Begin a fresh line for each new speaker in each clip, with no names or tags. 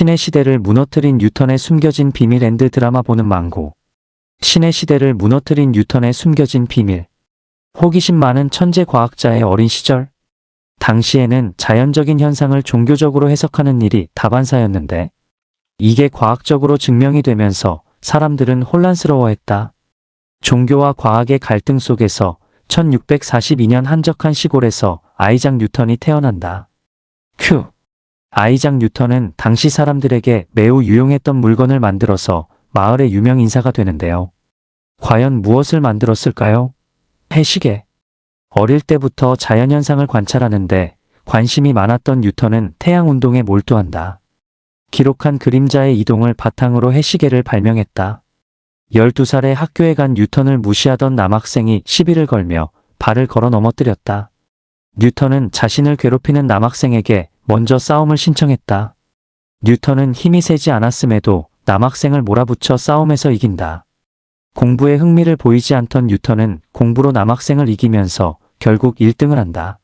신의 시대를 무너뜨린 뉴턴의 숨겨진 비밀 엔드 드라마 보는 망고. 신의 시대를 무너뜨린 뉴턴의 숨겨진 비밀. 호기심 많은 천재 과학자의 어린 시절. 당시에는 자연적인 현상을 종교적으로 해석하는 일이 다반사였는데 이게 과학적으로 증명이 되면서 사람들은 혼란스러워했다. 종교와 과학의 갈등 속에서 1642년 한적한 시골에서 아이작 뉴턴이 태어난다. 큐. 아이작 뉴턴은 당시 사람들에게 매우 유용했던 물건을 만들어서 마을의 유명 인사가 되는데요. 과연 무엇을 만들었을까요? 해시계. 어릴 때부터 자연현상을 관찰하는데 관심이 많았던 뉴턴은 태양운동에 몰두한다. 기록한 그림자의 이동을 바탕으로 해시계를 발명했다. 12살에 학교에 간 뉴턴을 무시하던 남학생이 시비를 걸며 발을 걸어 넘어뜨렸다. 뉴턴은 자신을 괴롭히는 남학생에게 먼저 싸움을 신청했다. 뉴턴은 힘이 세지 않았음에도 남학생을 몰아붙여 싸움에서 이긴다. 공부에 흥미를 보이지 않던 뉴턴은 공부로 남학생을 이기면서 결국 1등을 한다.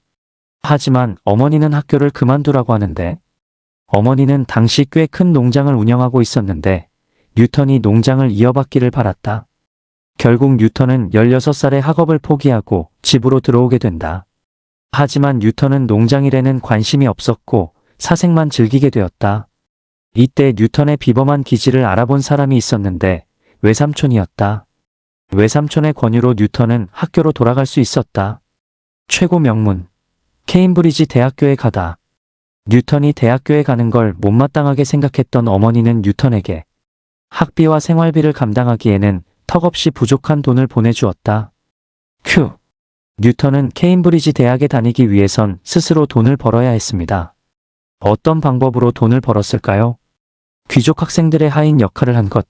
하지만 어머니는 학교를 그만두라고 하는데 어머니는 당시 꽤 큰 농장을 운영하고 있었는데 뉴턴이 농장을 이어받기를 바랐다. 결국 뉴턴은 16살에 학업을 포기하고 집으로 들어오게 된다. 하지만 뉴턴은 농장일에는 관심이 없었고 사색만 즐기게 되었다. 이때 뉴턴의 비범한 기질을 알아본 사람이 있었는데 외삼촌이었다. 외삼촌의 권유로 뉴턴은 학교로 돌아갈 수 있었다. 최고 명문 케임브리지 대학교에 가다. 뉴턴이 대학교에 가는 걸 못마땅하게 생각했던 어머니는 뉴턴에게 학비와 생활비를 감당하기에는 턱없이 부족한 돈을 보내주었다. 큐. 뉴턴은 케임브리지 대학에 다니기 위해선 스스로 돈을 벌어야 했습니다. 어떤 방법으로 돈을 벌었을까요? 귀족 학생들의 하인 역할을 한 것.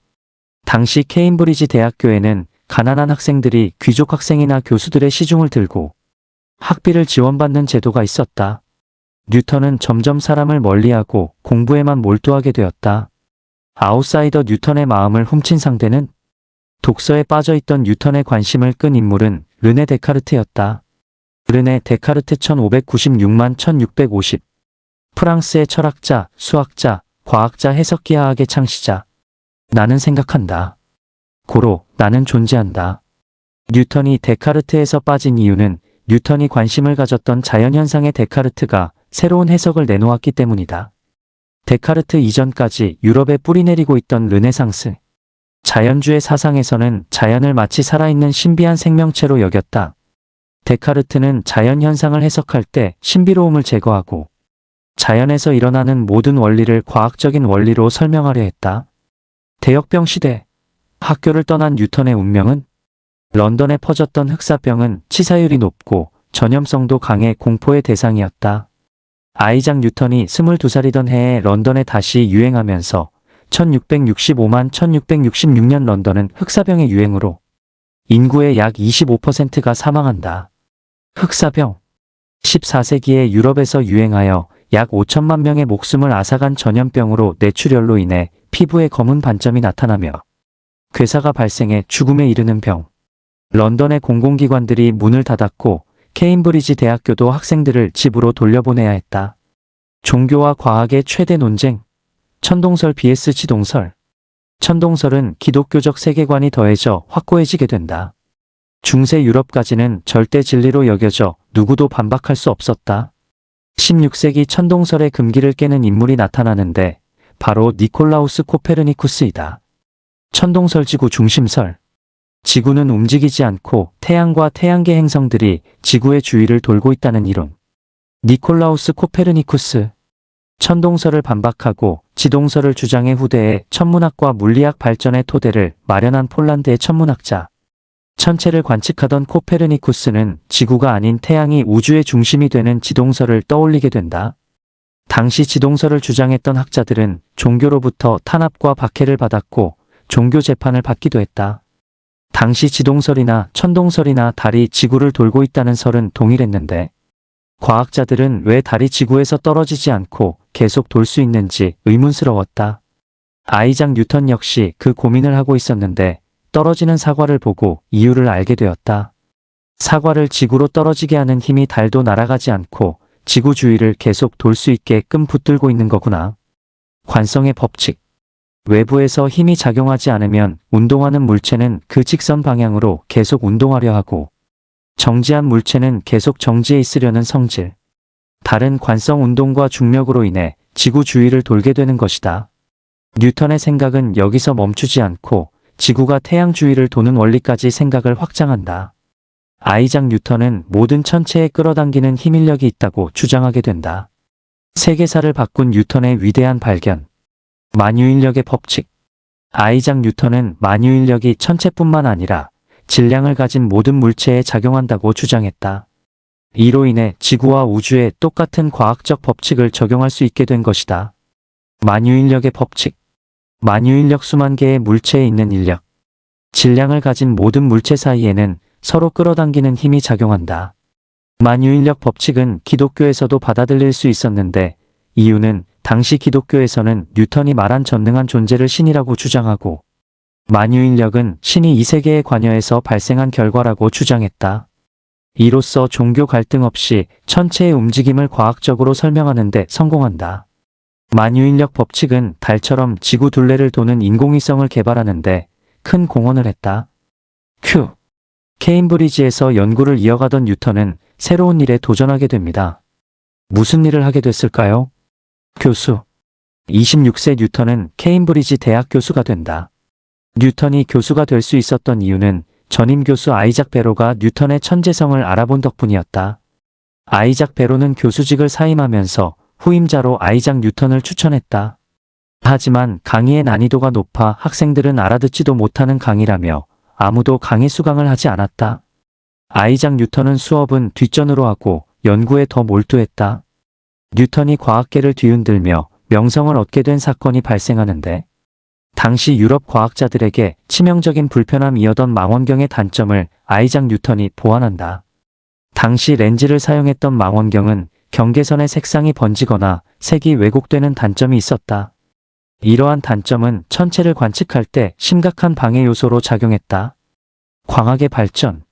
당시 케임브리지 대학교에는 가난한 학생들이 귀족 학생이나 교수들의 시중을 들고 학비를 지원받는 제도가 있었다. 뉴턴은 점점 사람을 멀리하고 공부에만 몰두하게 되었다. 아웃사이더 뉴턴의 마음을 훔친 상대는 독서에 빠져있던 뉴턴의 관심을 끈 인물은 르네 데카르트였다. 르네 데카르트 1596만 1650. 프랑스의 철학자, 수학자, 과학자, 해석기하학의 창시자. 나는 생각한다. 고로 나는 존재한다. 뉴턴이 데카르트에서 빠진 이유는 뉴턴이 관심을 가졌던 자연현상의 데카르트가 새로운 해석을 내놓았기 때문이다. 데카르트 이전까지 유럽에 뿌리내리고 있던 르네상스. 자연주의 사상에서는 자연을 마치 살아있는 신비한 생명체로 여겼다. 데카르트는 자연현상을 해석할 때 신비로움을 제거하고 자연에서 일어나는 모든 원리를 과학적인 원리로 설명하려 했다. 대역병 시대. 학교를 떠난 뉴턴의 운명은 런던에 퍼졌던 흑사병은 치사율이 높고 전염성도 강해 공포의 대상이었다. 아이작 뉴턴이 22살이던 해에 런던에 다시 유행하면서 1665만 1666년 런던은 흑사병의 유행으로 인구의 약 25%가 사망한다. 흑사병. 14세기에 유럽에서 유행하여 약 5천만 명의 목숨을 앗아간 전염병으로 뇌출혈로 인해 피부에 검은 반점이 나타나며 괴사가 발생해 죽음에 이르는 병. 런던의 공공기관들이 문을 닫았고 케임브리지 대학교도 학생들을 집으로 돌려보내야 했다. 종교와 과학의 최대 논쟁. 천동설 vs 지동설. 천동설은 기독교적 세계관이 더해져 확고해지게 된다. 중세 유럽까지는 절대 진리로 여겨져 누구도 반박할 수 없었다. 16세기 천동설의 금기를 깨는 인물이 나타나는데 바로 니콜라우스 코페르니쿠스이다. 천동설 지구 중심설. 지구는 움직이지 않고 태양과 태양계 행성들이 지구의 주위를 돌고 있다는 이론. 니콜라우스 코페르니쿠스. 천동설을 반박하고 지동설을 주장해 후대에 천문학과 물리학 발전의 토대를 마련한 폴란드의 천문학자. 천체를 관측하던 코페르니쿠스는 지구가 아닌 태양이 우주의 중심이 되는 지동설을 떠올리게 된다. 당시 지동설을 주장했던 학자들은 종교로부터 탄압과 박해를 받았고 종교 재판을 받기도 했다. 당시 지동설이나 천동설이나 달이 지구를 돌고 있다는 설은 동일했는데 과학자들은 왜 달이 지구에서 떨어지지 않고 계속 돌 수 있는지 의문스러웠다. 아이작 뉴턴 역시 그 고민을 하고 있었는데 떨어지는 사과를 보고 이유를 알게 되었다. 사과를 지구로 떨어지게 하는 힘이 달도 날아가지 않고 지구 주위를 계속 돌 수 있게끔 붙들고 있는 거구나. 관성의 법칙. 외부에서 힘이 작용하지 않으면 운동하는 물체는 그 직선 방향으로 계속 운동하려 하고, 정지한 물체는 계속 정지해 있으려는 성질. 다른 관성 운동과 중력으로 인해 지구 주위를 돌게 되는 것이다. 뉴턴의 생각은 여기서 멈추지 않고 지구가 태양 주위를 도는 원리까지 생각을 확장한다. 아이작 뉴턴은 모든 천체에 끌어당기는 힘인력이 있다고 주장하게 된다. 세계사를 바꾼 뉴턴의 위대한 발견. 만유인력의 법칙. 아이작 뉴턴은 만유인력이 천체뿐만 아니라 질량을 가진 모든 물체에 작용한다고 주장했다. 이로 인해 지구와 우주에 똑같은 과학적 법칙을 적용할 수 있게 된 것이다. 만유인력의 법칙. 만유인력 수만 개의 물체에 있는 인력. 질량을 가진 모든 물체 사이에는 서로 끌어당기는 힘이 작용한다. 만유인력 법칙은 기독교에서도 받아들일 수 있었는데, 이유는 당시 기독교에서는 뉴턴이 말한 전능한 존재를 신이라고 주장하고, 만유인력은 신이 이 세계에 관여해서 발생한 결과라고 주장했다. 이로써 종교 갈등 없이 천체의 움직임을 과학적으로 설명하는 데 성공한다. 만유인력 법칙은 달처럼 지구 둘레를 도는 인공위성을 개발하는데 큰 공헌을 했다. 케임브리지에서 연구를 이어가던 뉴턴은 새로운 일에 도전하게 됩니다. 무슨 일을 하게 됐을까요? 교수. 26세 뉴턴은 케임브리지 대학 교수가 된다. 뉴턴이 교수가 될 수 있었던 이유는 전임 교수 아이작 베로가 뉴턴의 천재성을 알아본 덕분이었다. 아이작 베로는 교수직을 사임하면서 후임자로 아이작 뉴턴을 추천했다. 하지만 강의의 난이도가 높아 학생들은 알아듣지도 못하는 강의라며 아무도 강의 수강을 하지 않았다. 아이작 뉴턴은 수업은 뒷전으로 하고 연구에 더 몰두했다. 뉴턴이 과학계를 뒤흔들며 명성을 얻게 된 사건이 발생하는데, 당시 유럽 과학자들에게 치명적인 불편함이었던 망원경의 단점을 아이작 뉴턴이 보완한다. 당시 렌즈를 사용했던 망원경은 경계선의 색상이 번지거나 색이 왜곡되는 단점이 있었다. 이러한 단점은 천체를 관측할 때 심각한 방해 요소로 작용했다. 광학의 발전.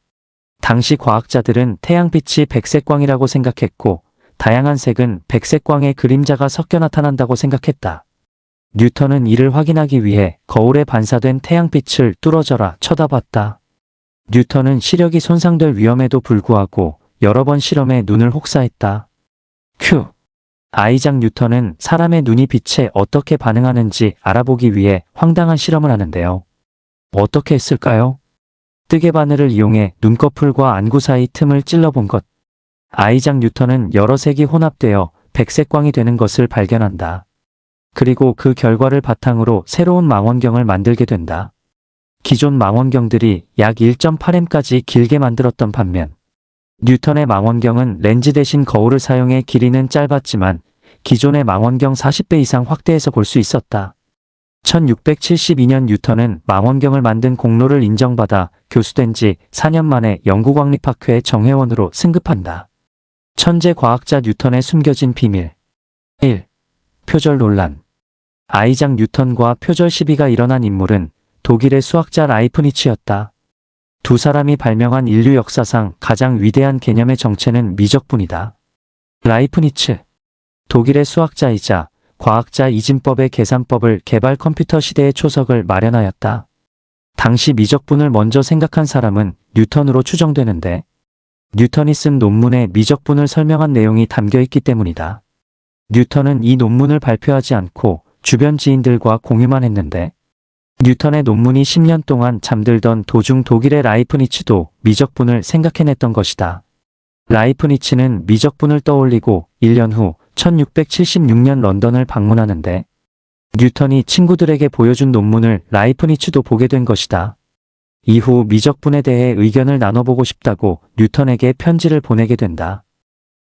당시 과학자들은 태양빛이 백색광이라고 생각했고, 다양한 색은 백색광의 그림자가 섞여 나타난다고 생각했다. 뉴턴은 이를 확인하기 위해 거울에 반사된 태양빛을 뚫어져라 쳐다봤다. 뉴턴은 시력이 손상될 위험에도 불구하고 여러 번 실험에 눈을 혹사했다. 아이작 뉴턴은 사람의 눈이 빛에 어떻게 반응하는지 알아보기 위해 황당한 실험을 하는데요. 어떻게 했을까요? 뜨개 바늘을 이용해 눈꺼풀과 안구 사이 틈을 찔러본 것. 아이작 뉴턴은 여러 색이 혼합되어 백색광이 되는 것을 발견한다. 그리고 그 결과를 바탕으로 새로운 망원경을 만들게 된다. 기존 망원경들이 약 1.8m까지 길게 만들었던 반면, 뉴턴의 망원경은 렌즈 대신 거울을 사용해 길이는 짧았지만 기존의 망원경 40배 이상 확대해서 볼 수 있었다. 1672년 뉴턴은 망원경을 만든 공로를 인정받아 교수된 지 4년 만에 영국왕립학회 정회원으로 승급한다. 천재 과학자 뉴턴의 숨겨진 비밀. 1. 표절 논란. 아이작 뉴턴과 표절 시비가 일어난 인물은 독일의 수학자 라이프니츠였다. 두 사람이 발명한 인류 역사상 가장 위대한 개념의 정체는 미적분이다. 라이프니츠. 독일의 수학자이자 과학자 이진법의 계산법을 개발 컴퓨터 시대의 초석을 마련하였다. 당시 미적분을 먼저 생각한 사람은 뉴턴으로 추정되는데, 뉴턴이 쓴 논문에 미적분을 설명한 내용이 담겨 있기 때문이다. 뉴턴은 이 논문을 발표하지 않고 주변 지인들과 공유만 했는데, 뉴턴의 논문이 10년 동안 잠들던 도중 독일의 라이프니츠도 미적분을 생각해냈던 것이다. 라이프니츠는 미적분을 떠올리고 1년 후 1676년 런던을 방문하는데, 뉴턴이 친구들에게 보여준 논문을 라이프니츠도 보게 된 것이다. 이후 미적분에 대해 의견을 나눠보고 싶다고 뉴턴에게 편지를 보내게 된다.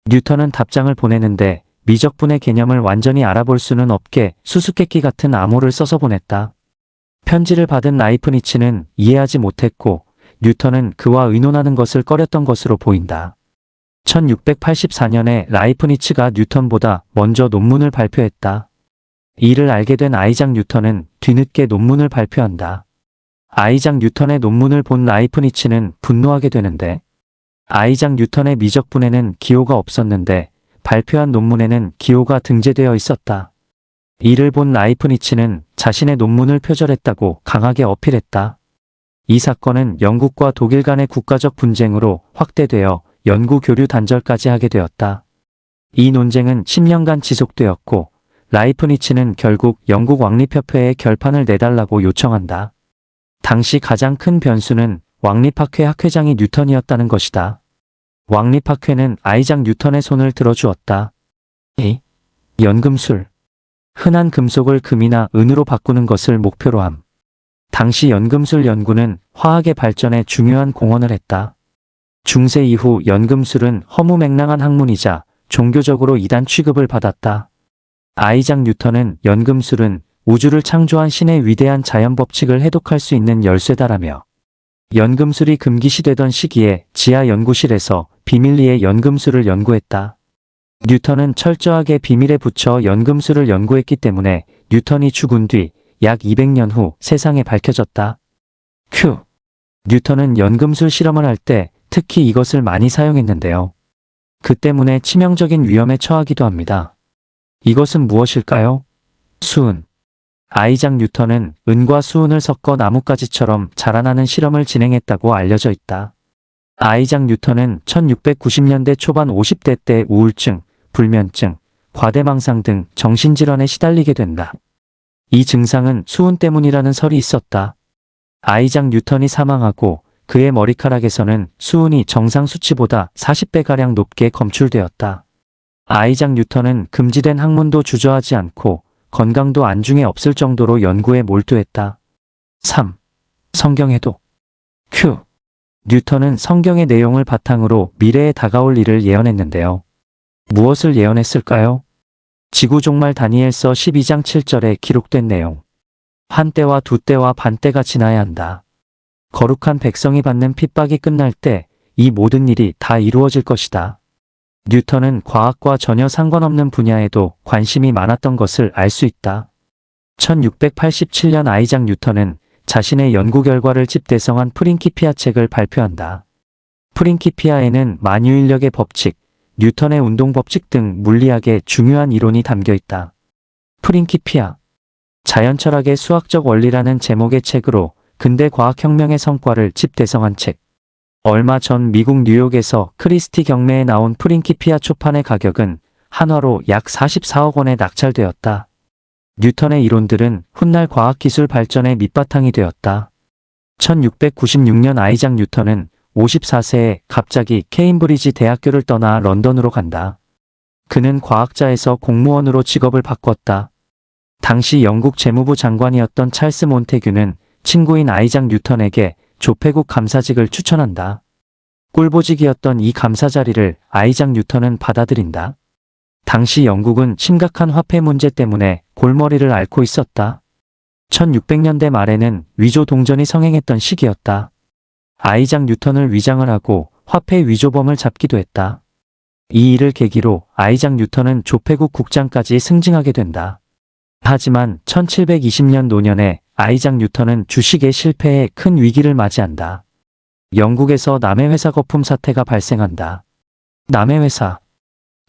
뉴턴은 답장을 보내는데 미적분의 개념을 완전히 알아볼 수는 없게 수수께끼 같은 암호를 써서 보냈다. 편지를 받은 라이프니츠는 이해하지 못했고, 뉴턴은 그와 의논하는 것을 꺼렸던 것으로 보인다. 1684년에 라이프니츠가 뉴턴보다 먼저 논문을 발표했다. 이를 알게 된 아이작 뉴턴은 뒤늦게 논문을 발표한다. 아이작 뉴턴의 논문을 본 라이프니츠는 분노하게 되는데, 아이작 뉴턴의 미적분에는 기호가 없었는데 발표한 논문에는 기호가 등재되어 있었다. 이를 본 라이프니츠는 자신의 논문을 표절했다고 강하게 어필했다. 이 사건은 영국과 독일 간의 국가적 분쟁으로 확대되어 연구 교류 단절까지 하게 되었다. 이 논쟁은 10년간 지속되었고 라이프니츠는 결국 영국 왕립협회에 결판을 내달라고 요청한다. 당시 가장 큰 변수는 왕립학회 학회장이 뉴턴이었다는 것이다. 왕립학회는 아이작 뉴턴의 손을 들어주었다. 연금술. 흔한 금속을 금이나 은으로 바꾸는 것을 목표로 함. 당시 연금술 연구는 화학의 발전에 중요한 공헌을 했다. 중세 이후 연금술은 허무맹랑한 학문이자 종교적으로 이단 취급을 받았다. 아이작 뉴턴은 연금술은 우주를 창조한 신의 위대한 자연 법칙을 해독할 수 있는 열쇠다라며 연금술이 금기시되던 시기에 지하 연구실에서 비밀리에 연금술을 연구했다. 뉴턴은 철저하게 비밀에 붙여 연금술을 연구했기 때문에 뉴턴이 죽은 뒤 약 200년 후 세상에 밝혀졌다. 뉴턴은 연금술 실험을 할 때 특히 이것을 많이 사용했는데요. 그 때문에 치명적인 위험에 처하기도 합니다. 이것은 무엇일까요? 수은. 아이작 뉴턴은 은과 수은을 섞어 나뭇가지처럼 자라나는 실험을 진행했다고 알려져 있다. 아이작 뉴턴은 1690년대 초반 50대 때 우울증, 불면증, 과대망상 등 정신질환에 시달리게 된다. 이 증상은 수은 때문이라는 설이 있었다. 아이작 뉴턴이 사망하고 그의 머리카락에서는 수은이 정상 수치보다 40배가량 높게 검출되었다. 아이작 뉴턴은 금지된 학문도 주저하지 않고 건강도 안중에 없을 정도로 연구에 몰두했다. 3. 성경 해독. 뉴턴은 성경의 내용을 바탕으로 미래에 다가올 일을 예언했는데요. 무엇을 예언했을까요? 지구 종말 다니엘서 12장 7절에 기록된 내용. 한 때와 두 때와 반 때가 지나야 한다. 거룩한 백성이 받는 핍박이 끝날 때 이 모든 일이 다 이루어질 것이다. 뉴턴은 과학과 전혀 상관없는 분야에도 관심이 많았던 것을 알 수 있다. 1687년 아이작 뉴턴은 자신의 연구 결과를 집대성한 프린키피아 책을 발표한다. 프린키피아에는 만유인력의 법칙, 뉴턴의 운동 법칙 등 물리학의 중요한 이론이 담겨 있다. 프린키피아. 자연철학의 수학적 원리라는 제목의 책으로 근대 과학혁명의 성과를 집대성한 책. 얼마 전 미국 뉴욕에서 크리스티 경매에 나온 프린키피아 초판의 가격은 한화로 약 44억 원에 낙찰되었다. 뉴턴의 이론들은 훗날 과학기술 발전의 밑바탕이 되었다. 1696년 아이작 뉴턴은 54세에 갑자기 케임브리지 대학교를 떠나 런던으로 간다. 그는 과학자에서 공무원으로 직업을 바꿨다. 당시 영국 재무부 장관이었던 찰스 몬테규는 친구인 아이작 뉴턴에게 조폐국 감사직을 추천한다. 꿀보직이었던 이 감사 자리를 아이작 뉴턴은 받아들인다. 당시 영국은 심각한 화폐 문제 때문에 골머리를 앓고 있었다. 1600년대 말에는 위조 동전이 성행했던 시기였다. 아이작 뉴턴을 위장을 하고 화폐 위조범을 잡기도 했다. 이 일을 계기로 아이작 뉴턴은 조폐국 국장까지 승진하게 된다. 하지만 1720년 노년에 아이작 뉴턴은 주식에 실패해 큰 위기를 맞이한다. 영국에서 남의 회사 거품 사태가 발생한다. 남의 회사.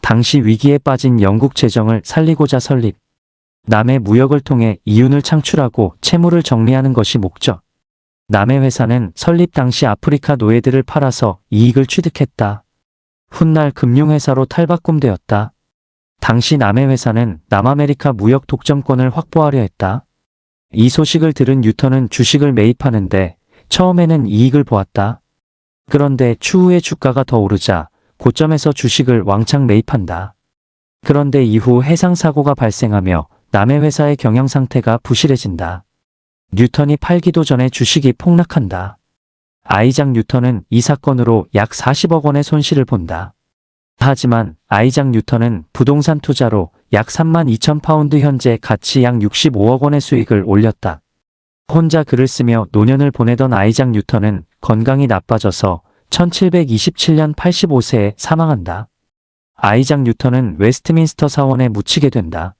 당시 위기에 빠진 영국 재정을 살리고자 설립. 남의 무역을 통해 이윤을 창출하고 채무를 정리하는 것이 목적. 남의 회사는 설립 당시 아프리카 노예들을 팔아서 이익을 취득했다. 훗날 금융회사로 탈바꿈되었다. 당시 남의 회사는 남아메리카 무역 독점권을 확보하려 했다. 이 소식을 들은 뉴턴은 주식을 매입하는데 처음에는 이익을 보았다. 그런데 추후에 주가가 더 오르자 고점에서 주식을 왕창 매입한다. 그런데 이후 해상사고가 발생하며 남의 회사의 경영 상태가 부실해진다. 뉴턴이 팔기도 전에 주식이 폭락한다. 아이작 뉴턴은 이 사건으로 약 40억 원의 손실을 본다. 하지만 아이작 뉴턴은 부동산 투자로 약 32,000파운드 현재 가치 약 65억 원의 수익을 올렸다. 혼자 글을 쓰며 노년을 보내던 아이작 뉴턴은 건강이 나빠져서 1727년 85세에 사망한다. 아이작 뉴턴은 웨스트민스터 사원에 묻히게 된다.